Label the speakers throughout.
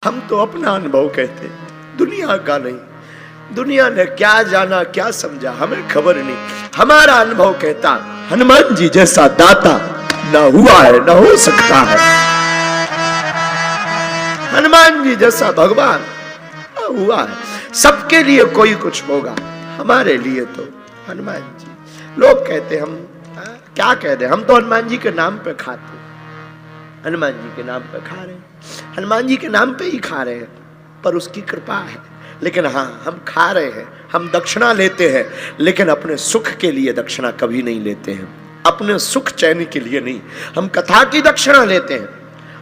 Speaker 1: हम तो अपना अनुभव कहते हैं, दुनिया का नहीं। दुनिया ने क्या जाना क्या समझा हमें खबर नहीं। हमारा अनुभव कहता हनुमान जी जैसा दाता ना हुआ है ना हो सकता है। हनुमान जी जैसा भगवान ना हुआ है। सबके लिए कोई कुछ होगा, हमारे लिए तो हनुमान जी। लोग कहते हम क्या कहते, हम तो हनुमान जी के नाम पे खाते, हनुमान जी के नाम पे खा रहे हैं, हनुमान जी के नाम पे ही खा रहे हैं, पर उसकी कृपा है। लेकिन हाँ, हम खा रहे हैं, हम दक्षिणा लेते हैं, लेकिन अपने सुख के लिए दक्षिणा कभी नहीं लेते हैं, अपने सुख चैन के लिए नहीं। हम कथा की दक्षिणा लेते हैं,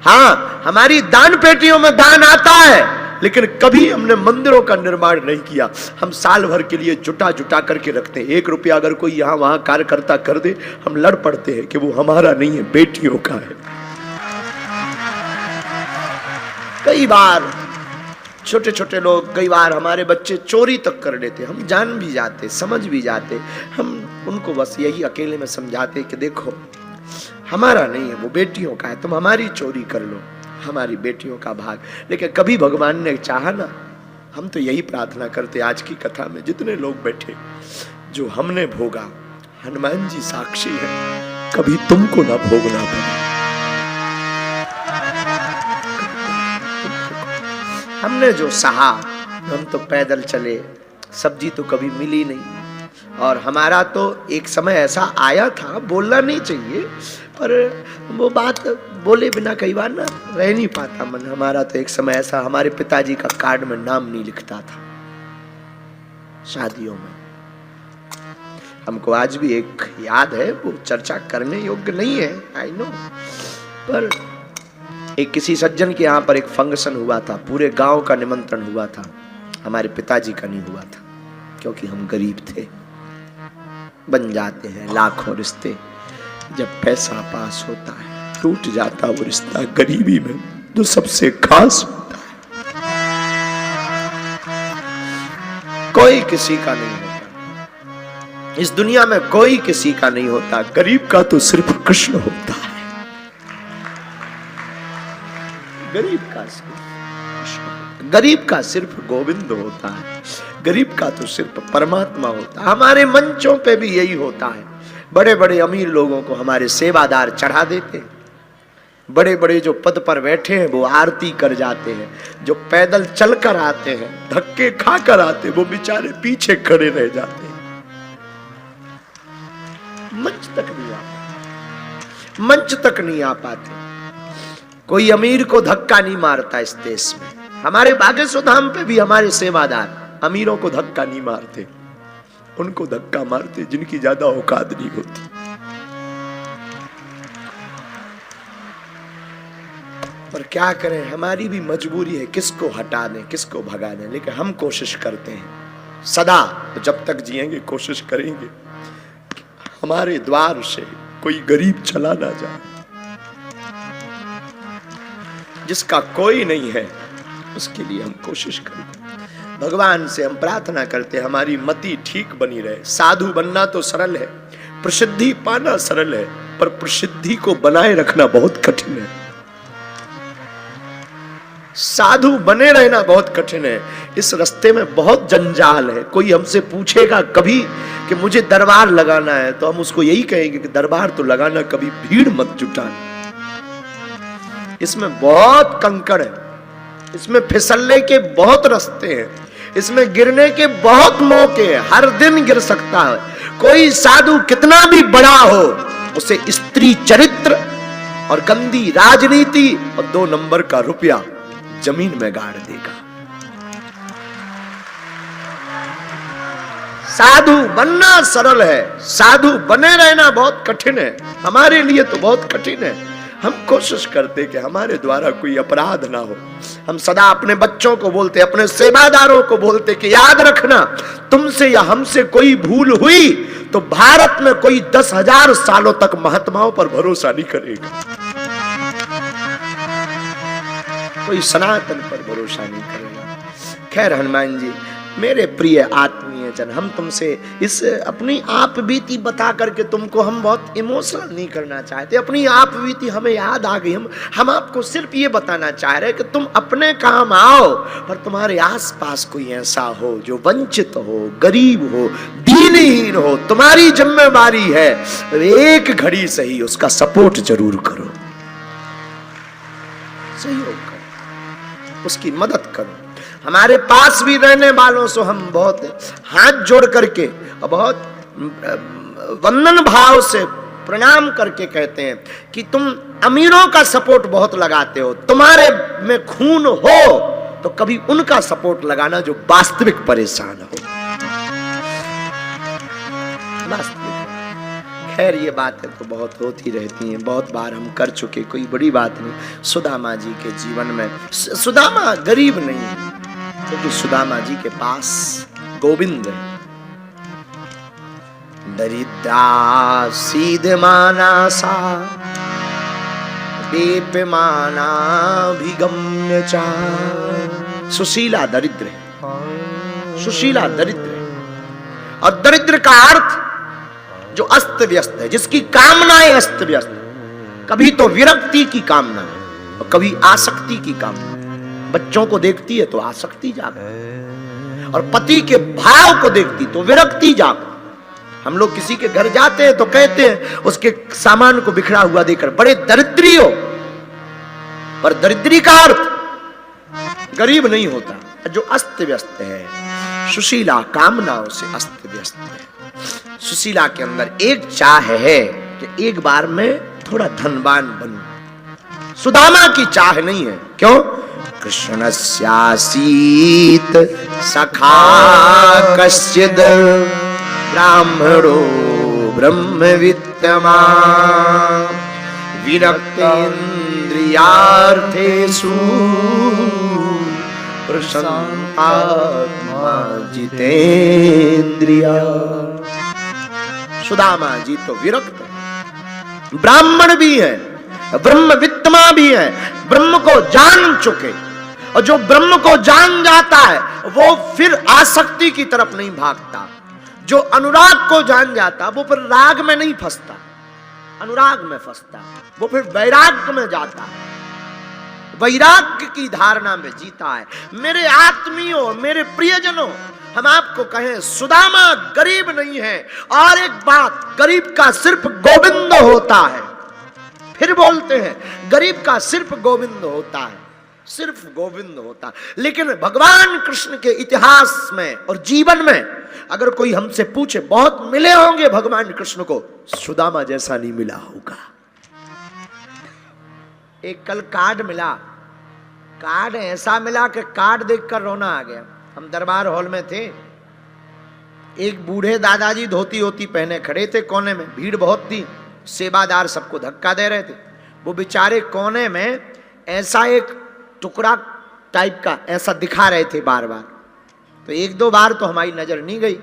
Speaker 1: हाँ हमारी दान पेटियों में दान आता है, लेकिन कभी हमने मंदिरों का निर्माण नहीं किया। हम साल भर के लिए जुटा जुटा करके रखते हैं। 1 रुपया अगर कोई यहाँ वहां कार्यकर्ता कर दे, हम लड़ पड़ते हैं कि वो हमारा नहीं है, बेटियों का है। कई बार छोटे छोटे लोग, कई बार हमारे बच्चे चोरी तक कर लेते, हम जान भी जाते, समझ भी जाते, हम उनको बस यही अकेले में समझाते कि देखो हमारा नहीं है, वो बेटियों का है, तुम हमारी चोरी कर लो, हमारी बेटियों का भाग। लेकिन कभी भगवान ने चाहा ना, हम तो यही प्रार्थना करते आज की कथा में जितने लोग बैठे, जो हमने भोगा हनुमान जी साक्षी है, कभी तुमको ना भोगना पड़े। हमने जो सहा, हम तो पैदल चले, सब्जी तो कभी मिली नहीं, और हमारा तो एक समय ऐसा आया था, बोलना नहीं चाहिए पर वो बात बोले बिना कई बार ना रह नहीं पाता मन। हमारा तो एक समय ऐसा, हमारे पिताजी का कार्ड में नाम नहीं लिखता था शादियों में। हमको आज भी एक याद है, वो चर्चा करने योग्य नहीं है, आई नो, पर एक किसी सज्जन के यहाँ पर एक फंक्शन हुआ था, पूरे गांव का निमंत्रण हुआ था, हमारे पिताजी का नहीं हुआ था क्योंकि हम गरीब थे। बन जाते हैं लाखों रिश्ते, जब पैसा पास होता है टूट जाता वो रिश्ता गरीबी में जो सबसे खास होता है। कोई किसी का नहीं होता इस दुनिया में, कोई किसी का नहीं होता, गरीब का तो सिर्फ कृष्ण होता है। गरीब का सिर्फ गोविंद होता है, गरीब का तो सिर्फ परमात्मा होता है। हमारे मंचों पे भी यही होता है। बड़े बड़े अमीर लोगों को हमारे सेवादार चढ़ा देते हैं, बड़े बड़े जो पद पर बैठे हैं वो आरती कर जाते हैं, जो पैदल चल कर आते हैं, धक्के खा कर आते, वो बेचारे पीछे खड़े रह जाते हैं, मंच तक नहीं आ पाते, मंच तक नहीं आ पाते। कोई अमीर को धक्का नहीं मारता इस देश में। हमारे बागेश्वर धाम पे भी हमारे सेवादार अमीरों को धक्का नहीं मारते, उनको धक्का मारते जिनकी ज्यादा औकात नहीं होती। पर क्या करें, हमारी भी मजबूरी है, किसको हटा दें किसको भगा दें। लेकिन हम कोशिश करते हैं सदा, जब तक जिएंगे कोशिश करेंगे हमारे द्वार से कोई गरीब चला ना जाए। जिसका कोई नहीं है उसके लिए हम कोशिश करते, भगवान से हम प्रार्थना करते हमारी मति ठीक बनी रहे। साधु बनना तो सरल है, प्रसिद्धि पाना सरल है, पर प्रसिद्धि को बनाए रखना बहुत कठिन है। साधु बने रहना बहुत कठिन है, इस रास्ते में बहुत जंजाल है। कोई हमसे पूछेगा कभी कि मुझे दरबार लगाना है, तो हम उसको यही कहेंगे कि दरबार तो लगाना, कभी भीड़ मत जुटाना। इसमें बहुत कंकड़ है, इसमें फिसलने के बहुत रास्ते हैं, इसमें गिरने के बहुत मौके हैं, हर दिन गिर सकता है। कोई साधु कितना भी बड़ा हो, उसे स्त्री चरित्र और गंदी राजनीति और 2 नंबर का रुपया जमीन में गाड़ देगा। साधु बनना सरल है, साधु बने रहना बहुत कठिन है। हमारे लिए तो बहुत कठिन है। हम कोशिश करते कि हमारे द्वारा कोई अपराध ना हो। हम सदा अपने बच्चों को बोलते, अपने सेवादारों को बोलते कि याद रखना, तुमसे या हमसे कोई भूल हुई तो भारत में कोई 10,000 सालों तक महात्माओं पर भरोसा नहीं करेगा, कोई सनातन पर भरोसा नहीं करेगा। खैर हनुमान जी मेरे प्रिय आत्मीय वचन। हम तुमसे इस अपनी आप बीती बता करके तुमको हम बहुत इमोशनल नहीं करना चाहते। अपनी आप बीती हमें याद आ गई। हम आपको सिर्फ ये बताना चाह रहे हैं कि तुम अपने काम आओ, पर तुम्हारे आसपास कोई ऐसा हो जो वंचित हो, गरीब हो, दीनहीन हो, तुम्हारी जिम्मेदारी है एक घड़ी सही उसका सपोर्ट जरूर करो, सहयोग करो, उसकी मदद करो। हमारे पास भी रहने वालों से हम बहुत हाथ जोड़ करके और बहुत वंदन भाव से प्रणाम करके कहते हैं कि तुम अमीरों का सपोर्ट बहुत लगाते हो, तुम्हारे में खून हो तो कभी उनका सपोर्ट लगाना जो वास्तविक परेशान हो। खैर ये बातें तो बहुत होती रहती हैं, बहुत बार हम कर चुके, कोई बड़ी बात नहीं। सुदामा जी के जीवन में सुदामा गरीब नहीं है, क्योंकि सुदामा जी के पास गोविंद है। दरिद्रा सीध माना सा देप माना भिगम्य चा। सुशीला दरिद्र है, सुशीला दरिद्र है। और दरिद्र का अर्थ जो अस्त व्यस्त है, जिसकी कामनाएं अस्त व्यस्त, कभी तो विरक्ति की कामना और कभी आसक्ति की कामना। बच्चों को देखती है तो आसक्ति जाग, और पति के भाव को देखती तो विरक्ति जाग। हम लोग किसी के घर जाते हैं तो कहते हैं उसके सामान को बिखरा हुआ देखकर बड़े दरिद्री हो, पर दरिद्री का अर्थ गरीब नहीं होता। जो अस्त व्यस्त है, सुशीला कामनाओं से अस्त व्यस्त है। सुशीला के अंदर एक चाह है कि एक बार में थोड़ा धनवान बनूं। सुदामा की चाह नहीं है। क्यों? कृष्णस्यासीत सखा कश्चिद ब्राह्मणो ब्रह्मवित्तमा विरक्तेन्द्रियार्थेषु प्रसन्नात्मा जितेन्द्रिया। सुदामा जी तो विरक्त, ब्राह्मण भी है, ब्रह्मवित्तमा भी है, ब्रह्म को जान चुके। और जो ब्रह्म को जान जाता है वो फिर आसक्ति की तरफ नहीं भागता। जो अनुराग को जान जाता वो फिर राग में नहीं फंसता, अनुराग में फंसता, वो फिर वैराग्य में जाता है, वैराग्य की धारणा में जीता है। मेरे आत्मीयों, मेरे प्रियजनों, हम आपको कहें सुदामा गरीब नहीं है। और एक बात, गरीब का सिर्फ गोविंद होता है। फिर बोलते हैं गरीब का सिर्फ गोविंद होता है, सिर्फ गोविंद होता है। लेकिन भगवान कृष्ण के इतिहास में और जीवन में अगर कोई हमसे पूछे, बहुत मिले होंगे भगवान कृष्ण को, सुदामा जैसा नहीं मिला होगा। एक कल कार्ड मिला, कार्ड ऐसा मिला कि कार्ड देखकर रोना आ गया। हम दरबार हॉल में थे, एक बूढ़े दादाजी धोती होती पहने खड़े थे कोने में, भीड़ बहुत थी, सेवादार सबको धक्का दे रहे थे। वो बेचारे कोने में ऐसा एक टुकड़ा टाइप का ऐसा दिखा रहे थे बार बार। तो एक दो बार तो हमारी नजर नहीं गई।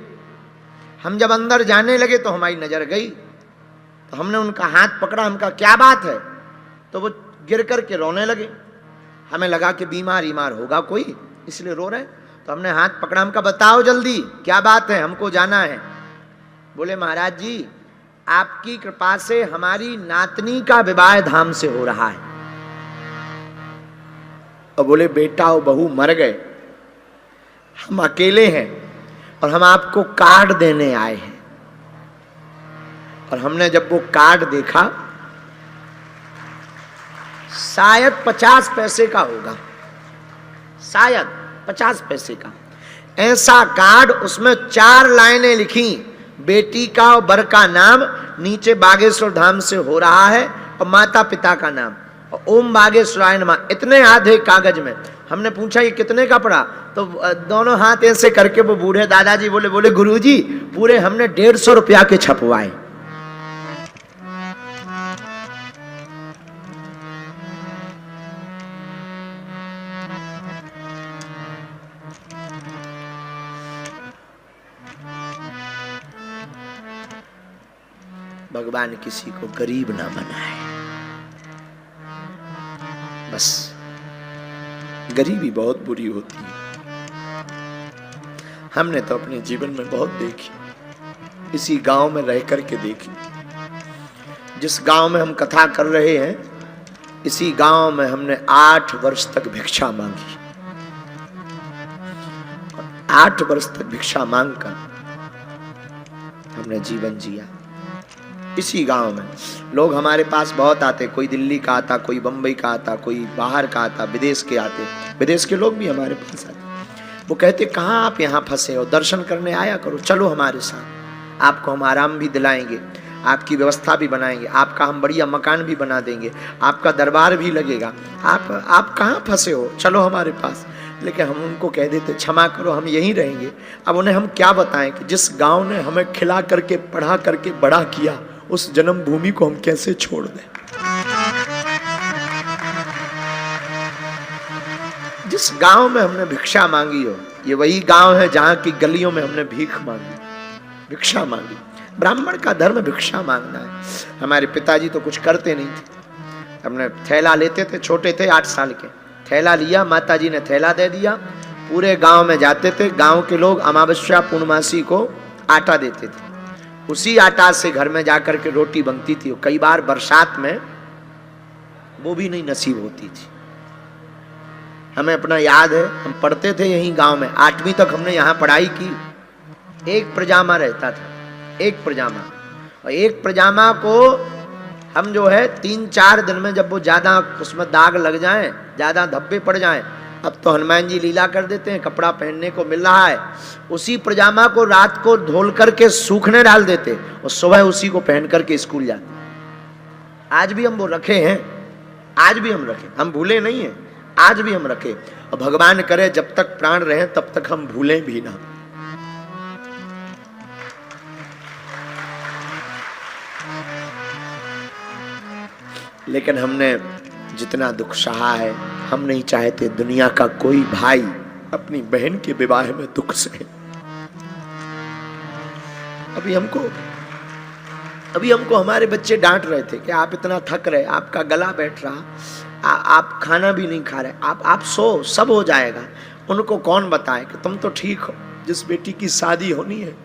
Speaker 1: हम जब अंदर जाने लगे तो हमारी नजर गई, तो हमने उनका हाथ पकड़ा, हमका क्या बात है? तो वो गिर करके रोने लगे। हमें लगा कि बीमार होगा कोई, इसलिए रो रहे हैं। तो हमने हाथ पकड़ा, हमका बताओ जल्दी क्या बात है, हमको जाना है। बोले महाराज जी, आपकी कृपा से हमारी नातनी का विवाह धाम से हो रहा है। और बोले बेटा और बहू मर गए, हम अकेले हैं और हम आपको कार्ड देने आए हैं। और हमने जब वो कार्ड देखा, शायद 50 पैसे का होगा, शायद 50 पैसे का ऐसा कार्ड। उसमें 4 लाइनें लिखी, बेटी का और बर का नाम, नीचे बागेश्वर धाम से हो रहा है, और माता पिता का नाम, और ओम बागेश्वराय नमः, इतने आधे कागज में। हमने पूछा ये कितने का पड़ा? तो दोनों हाथ ऐसे करके वो बूढ़े दादाजी बोले गुरुजी पूरे हमने 150 रुपया के छपवाए। भगवान किसी को गरीब ना बनाए, बस गरीबी बहुत बुरी होती है। हमने तो अपने जीवन में बहुत देखी, इसी गांव में रह करके देखी। जिस गांव में हम कथा कर रहे हैं, इसी गांव में हमने 8 वर्ष तक भिक्षा मांगी। 8 वर्ष तक भिक्षा मांगकर हमने जीवन जिया। इसी गांव में लोग हमारे पास बहुत आते, कोई दिल्ली का आता, कोई बंबई का आता, कोई बाहर का आता, विदेश के आते। विदेश के लोग भी हमारे पास आते। वो कहते, कहाँ आप यहाँ फंसे हो, दर्शन करने आया करो, चलो हमारे साथ, आपको हम आराम भी दिलाएंगे, आपकी व्यवस्था भी बनाएंगे, आपका हम बढ़िया मकान भी बना देंगे, आपका दरबार भी लगेगा। आप कहाँ फंसे हो, चलो हमारे पास। लेकिन हम उनको कह देते, क्षमा करो, हम यहीं रहेंगे। अब उन्हें हम क्या बताएं कि जिस गांव ने हमें खिला करके पढ़ा करके बड़ा किया, उस जन्मभूमि को हम कैसे छोड़ दें। जिस गांव में हमने भिक्षा मांगी हो, ये वही गांव है जहां की गलियों में हमने भीख मांगी, भिक्षा मांगी। ब्राह्मण का धर्म भिक्षा मांगना है। हमारे पिताजी तो कुछ करते नहीं थे। हमने थैला लेते थे, छोटे थे 8 साल के, थैला लिया, माताजी ने थैला दे दिया, पूरे गांव में जाते थे। गांव के लोग अमावस्या पूर्णमासी को आटा देते थे, उसी आटा से घर में जाकर के रोटी बनती थी। कई बार बरसात में वो भी नहीं नसीब होती थी। हमें अपना याद है, हम पढ़ते थे यहीं गांव में, 8वीं तक हमने यहाँ पढ़ाई की। एक प्रजामा रहता था, एक प्रजामा, और एक प्रजामा को हम जो है 3-4 दिन में, जब वो ज्यादा उसमें दाग लग जाएं, ज्यादा धब्बे पड़ जाएं, अब तो हनुमान जी लीला कर देते हैं, कपड़ा पहनने को मिल रहा है, उसी प्रजामा को रात को धोल करके सूखने डाल देते और सुबह उसी को पहन करके स्कूल जाते। आज भी हम वो रखे हैं, आज भी हम रखे, हम भूले नहीं हैं, आज भी हम रखे। और भगवान करे जब तक प्राण रहे तब तक हम भूलें भी ना। लेकिन हमने जितना दुख सहा है, हम नहीं चाहते दुनिया का कोई भाई अपनी बहन के विवाह में दुख सहे। अभी हमको हमारे बच्चे डांट रहे थे कि आप इतना थक रहे, आपका गला बैठ रहा, आप खाना भी नहीं खा रहे, आप सो, सब हो जाएगा। उनको कौन बताए कि तुम तो ठीक हो। जिस बेटी की शादी होनी है,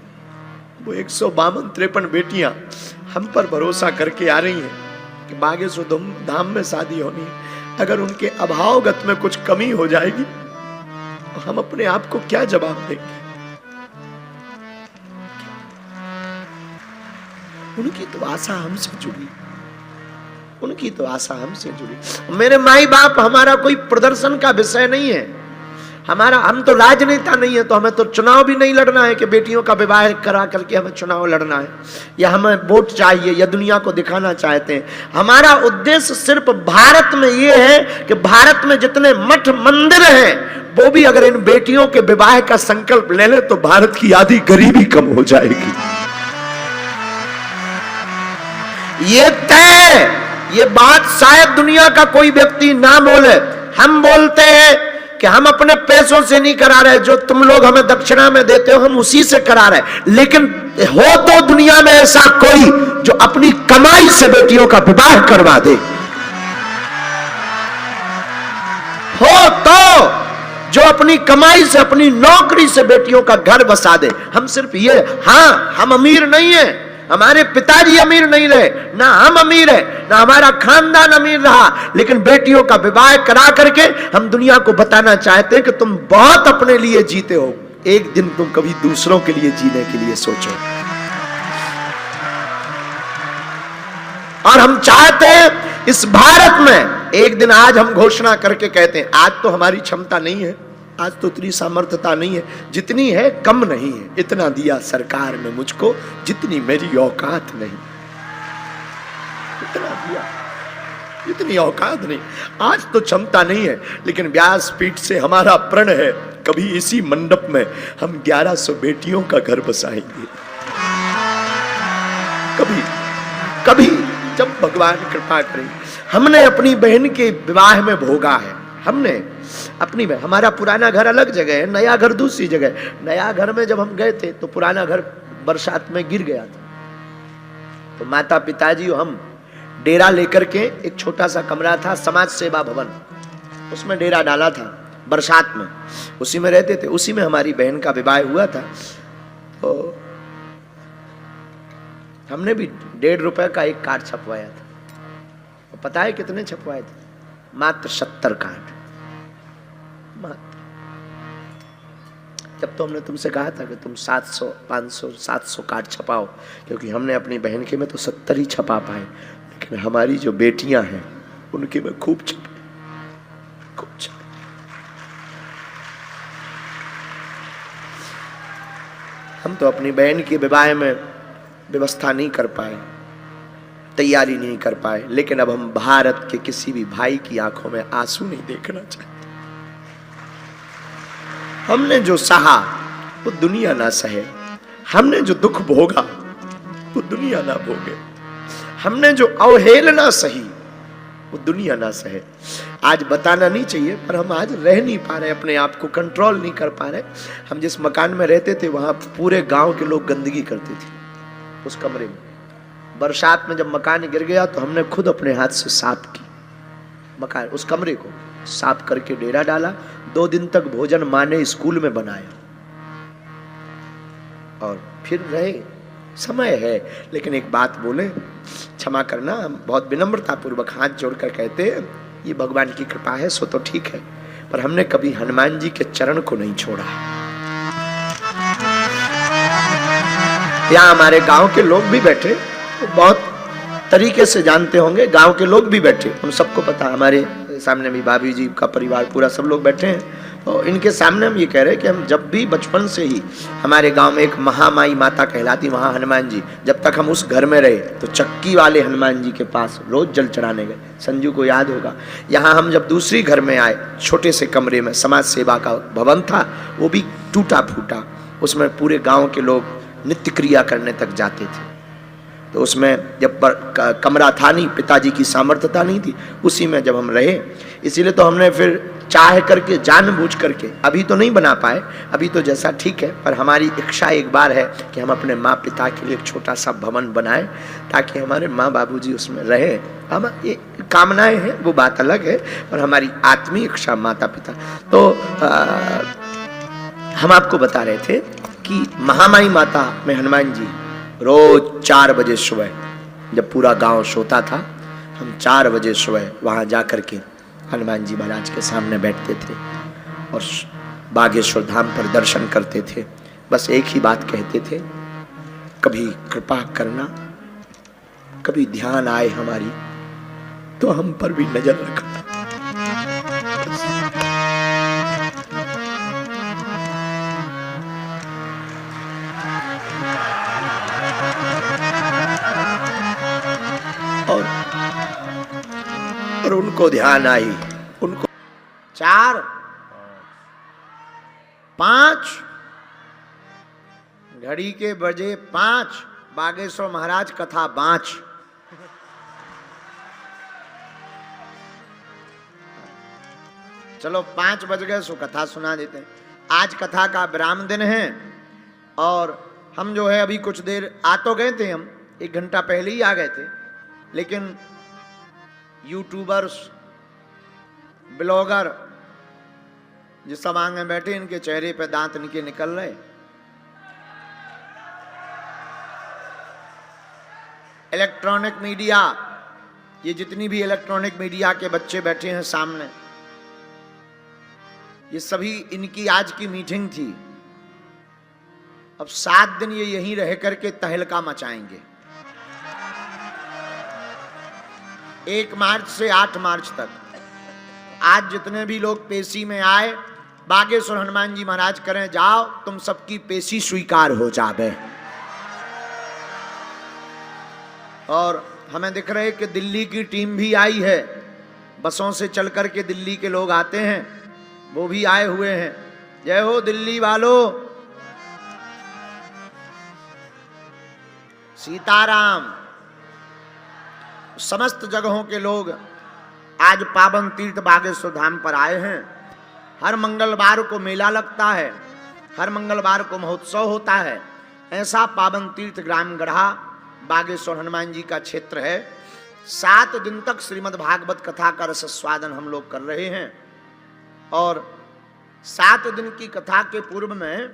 Speaker 1: वो 152-53 बेटियां हम पर भरोसा करके आ रही हैं कि बागेश्वर धाम में शादी होनी है। अगर उनके अभावगत में कुछ कमी हो जाएगी तो हम अपने आप को क्या जवाब देंगे। उनकी तो आशा हमसे जुड़ी, उनकी तो आशा हमसे जुड़ी। मेरे माई बाप हमारा कोई प्रदर्शन का विषय नहीं है, हम तो राजनेता नहीं है, तो हमें तो चुनाव भी नहीं लड़ना है कि बेटियों का विवाह करा करके हमें चुनाव लड़ना है, या हमें वोट चाहिए, या दुनिया को दिखाना चाहते हैं। हमारा उद्देश्य सिर्फ भारत में ये है कि भारत में जितने मठ मंदिर हैं, वो भी अगर इन बेटियों के विवाह का संकल्प ले ले तो भारत की आधी गरीबी कम हो जाएगी। ये तय, ये बात शायद दुनिया का कोई व्यक्ति ना बोले। हम बोलते हैं कि हम अपने पैसों से नहीं करा रहे, जो तुम लोग हमें दक्षिणा में देते हो हम उसी से करा रहे। लेकिन हो तो दुनिया में ऐसा कोई जो अपनी कमाई से बेटियों का विवाह करवा दे, हो तो जो अपनी कमाई से, अपनी नौकरी से बेटियों का घर बसा दे। हम सिर्फ ये, हाँ हम अमीर नहीं है, हमारे पिताजी अमीर नहीं रहे, ना हम अमीर है, ना हमारा खानदान अमीर रहा, लेकिन बेटियों का विवाह करा करके हम दुनिया को बताना चाहते हैं कि तुम बहुत अपने लिए जीते हो, एक दिन तुम कभी दूसरों के लिए जीने के लिए सोचो। और हम चाहते हैं इस भारत में एक दिन, आज हम घोषणा करके कहते हैं, आज तो हमारी क्षमता नहीं है, आज तो इतनी सामर्थ्यता नहीं है, जितनी है कम नहीं है, इतना दिया सरकार ने मुझको जितनी मेरी औकात नहीं, इतना दिया, इतनी औकात नहीं। आज तो क्षमता नहीं है, लेकिन व्यासपीठ से हमारा प्रण है, कभी इसी मंडप में हम 1100 बेटियों का घर बसाएंगे। कभी कभी जब भगवान कृपा करें। हमने अपनी बहन के विवाह में भोगा है, हमने अपनी बहन, हमारा पुराना घर अलग जगह है, नया घर दूसरी जगह। नया घर में जब हम गए थे तो पुराना घर बरसात में गिर गया था, तो माता पिताजी और हम डेरा लेकर के, एक छोटा सा कमरा था, समाज सेवा भवन, उसमें डेरा डाला था। बरसात में, उसी में रहते थे। उसी में हमारी बहन का विवाह हुआ था। तो हमने भी 1.5 रुपए का एक कार्ड छपवाया था। और पता है कितने छपवाए थे? मात्र 70 कार्ड। मात्र। जब तो हमने तुमसे कहा था कि तुम 700, 500, 700 कार्ड छपाओ, क्योंकि हमने अपनी बहन के में तो 70 ही छपा पाए, लेकिन हमारी जो बेटियां हैं उनके में खूब छपे, खूब छपे। हम तो अपनी बहन के विवाह में व्यवस्था नहीं कर पाए, तैयारी नहीं कर पाए, लेकिन अब हम भारत के किसी भी भाई की आंखों में आंसू नहीं देखना चाहते। हमने जो सहा वो दुनिया ना सहे, हमने जो दुख भोगा वो दुनिया ना भोगे, हमने जो अवहेलना सही वो दुनिया ना सहे। आज बताना नहीं चाहिए, पर हम आज रह नहीं पा रहे, अपने आप को कंट्रोल नहीं कर पा रहे। हम जिस मकान में रहते थे वहां पूरे गांव के लोग गंदगी करते थे उस कमरे में। बरसात में जब मकान गिर गया तो हमने खुद अपने हाथ से साफ की मकान, उस कमरे को साफ करके डेरा डाला। 2 दिन तक भोजन माँ ने स्कूल में बनाया और फिर रहे। समय है, लेकिन एक बात बोले, क्षमा करना, हम बहुत विनम्रता पूर्वक हाथ जोड़कर कहते हैं, ये भगवान की कृपा है सो तो ठीक है, पर हमने कभी हनुमान जी के चरण को नहीं छोड़ा। यहाँ हमारे गांव के लोग भी बैठे, तो बहुत तरीके से जानते होंगे, गांव के लोग भी बैठे, हम सबको पता, हमारे सामने भी भाभी जी का परिवार पूरा सब लोग बैठे हैं। तो इनके सामने हम ये कह रहे हैं कि हम जब भी बचपन से ही, हमारे गांव में एक महामाई माता कहलाती, वहाँ हनुमान जी, जब तक हम उस घर में रहे तो चक्की वाले हनुमान जी के पास रोज जल चढ़ाने गए। संजू को याद होगा। यहाँ हम जब दूसरी घर में आए, छोटे से कमरे में समाज सेवा का भवन था, वो भी टूटा फूटा, उसमें पूरे गाँव के लोग नित्य क्रिया करने तक जाते थे। तो उसमें जब कमरा था नहीं, पिताजी की सामर्थ्यता नहीं थी, उसी में जब हम रहे, इसीलिए तो हमने फिर चाह करके, जानबूझ करके, अभी तो नहीं बना पाए, अभी तो जैसा ठीक है, पर हमारी इच्छा एक बार है कि हम अपने माँ पिता के लिए एक छोटा सा भवन बनाएं, ताकि हमारे माँ बाबूजी उसमें रहे। हम ये कामनाएं हैं, वो बात अलग है, पर हमारी आत्मीय इच्छा माता पिता। तो हम आपको बता रहे थे कि महामाई माता में हनुमान जी रोज 4 बजे सुबह, जब पूरा गांव सोता था, हम 4 बजे सुबह वहां जाकर के हनुमान जी महाराज के सामने बैठते थे और बागेश्वर धाम पर दर्शन करते थे। बस एक ही बात कहते थे, कभी कृपा करना, कभी ध्यान आए हमारी तो हम पर भी नजर रखना। और उनको ध्यान आई, उनको 4, 5 घड़ी के बजे 5, बागेश्वर महाराज कथा 5। चलो 5 बज गए सो कथा सुना देते हैं। आज कथा का विराम दिन है और हम जो है अभी कुछ देर आ तो गए थे, हम 1 घंटा पहले ही आ गए थे, लेकिन यूट्यूबर्स, ब्लॉगर जिस सब आंगे बैठे, इनके चेहरे पे दांत इनके निकल रहे। इलेक्ट्रॉनिक मीडिया, ये जितनी भी इलेक्ट्रॉनिक मीडिया के बच्चे बैठे हैं सामने, ये सभी इनकी आज की मीटिंग थी। अब 7 दिन ये यहीं रह करके तहलका मचाएंगे, 1 मार्च से 8 मार्च तक। आज जितने भी लोग पेशी में आए, बागेश्वर हनुमान जी महाराज करें, जाओ तुम सबकी पेशी स्वीकार हो जावे। और हमें दिख रहे कि दिल्ली की टीम भी आई है, बसों से चल करके दिल्ली के लोग आते हैं, वो भी आए हुए हैं। जय हो दिल्ली वालों, सीताराम। समस्त जगहों के लोग आज पावन तीर्थ बागेश्वर धाम पर आए हैं। हर मंगलवार को मेला लगता है, हर मंगलवार को महोत्सव होता है। ऐसा पावन तीर्थ ग्राम गढ़ा बागेश्वर हनुमान जी का क्षेत्र है। 7 दिन तक श्रीमद् भागवत कथा का रसस्वादन हम लोग कर रहे हैं और 7 दिन की कथा के पूर्व में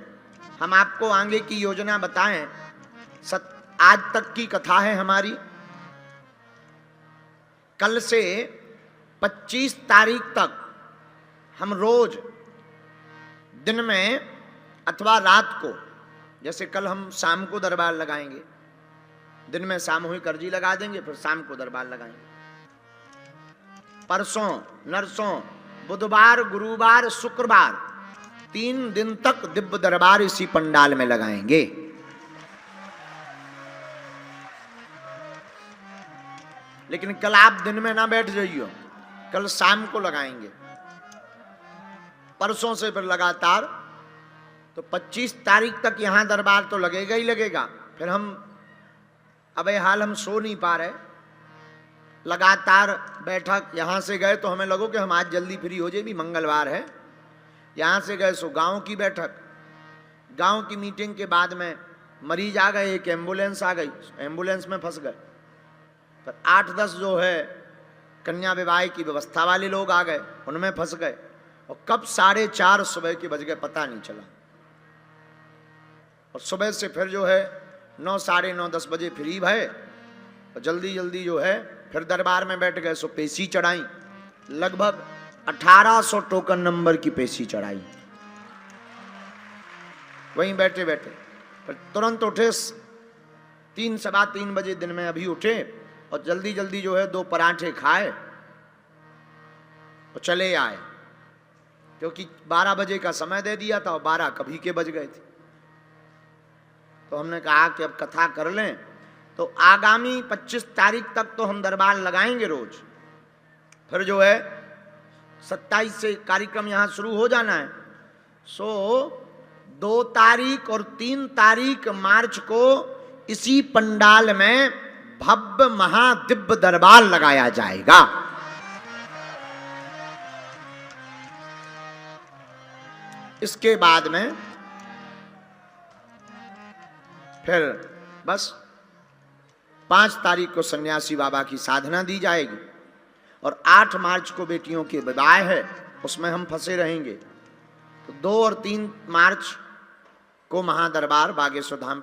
Speaker 1: हम आपको आगे की योजना बताएं। आज तक की कथा है हमारी। कल से 25 तारीख तक हम रोज दिन में अथवा रात को, जैसे कल हम शाम को दरबार लगाएंगे, दिन में सामूहिक अर्जी लगा देंगे, फिर शाम को दरबार लगाएंगे। परसों, नरसों, बुधवार, गुरुवार, शुक्रवार 3 दिन तक दिव्य दरबार इसी पंडाल में लगाएंगे। लेकिन कल आप दिन में ना बैठ जाइयो, कल शाम को लगाएंगे। परसों से फिर लगातार, तो 25 तारीख तक यहां दरबार तो लगेगा ही लगेगा। फिर हम अब हाल हम सो नहीं पा रहे, लगातार बैठक। यहां से गए तो हमें लगो कि हम आज जल्दी फ्री हो जाए, भी मंगलवार है। यहां से गए सो गांव की बैठक, गांव की मीटिंग के बाद में मरीज आ गए, एक एम्बुलेंस आ गई, एम्बुलेंस में फंस गए। पर 8-10 जो है कन्या विवाह की व्यवस्था वाले लोग आ गए, उनमें फंस गए। और कब 4:30 सुबह के बज गए पता नहीं चला। और सुबह से फिर जो है 9, साढ़े 9, 10 बजे फ्री भये और जल्दी जल्दी जो है फिर दरबार में बैठ गए। सो पेशी चढ़ाई, लगभग 1800 टोकन नंबर की पेशी चढ़ाई। वहीं बैठे बैठे फिर तुरंत उठे, 3, सवा 3 बजे दिन में अभी उठे और जल्दी जल्दी जो है 2 पराठे खाए और चले आए, क्योंकि 12 बजे का समय दे दिया था और 12 कभी के बज गए थे। तो हमने कहा कि अब कथा कर लें। तो आगामी 25 तारीख तक तो हम दरबार लगाएंगे रोज। फिर जो है 27 से कार्यक्रम यहां शुरू हो जाना है। सो 2 तारीख और 3 तारीख मार्च को इसी पंडाल में भव्य महादिव्य दरबार लगाया जाएगा। इसके बाद में फिर बस 5 तारीख को सन्यासी बाबा की साधना दी जाएगी और 8 मार्च को बेटियों के विवाह है, उसमें हम फंसे रहेंगे। तो 2 और 3 मार्च को महादरबार बागेश्वर धाम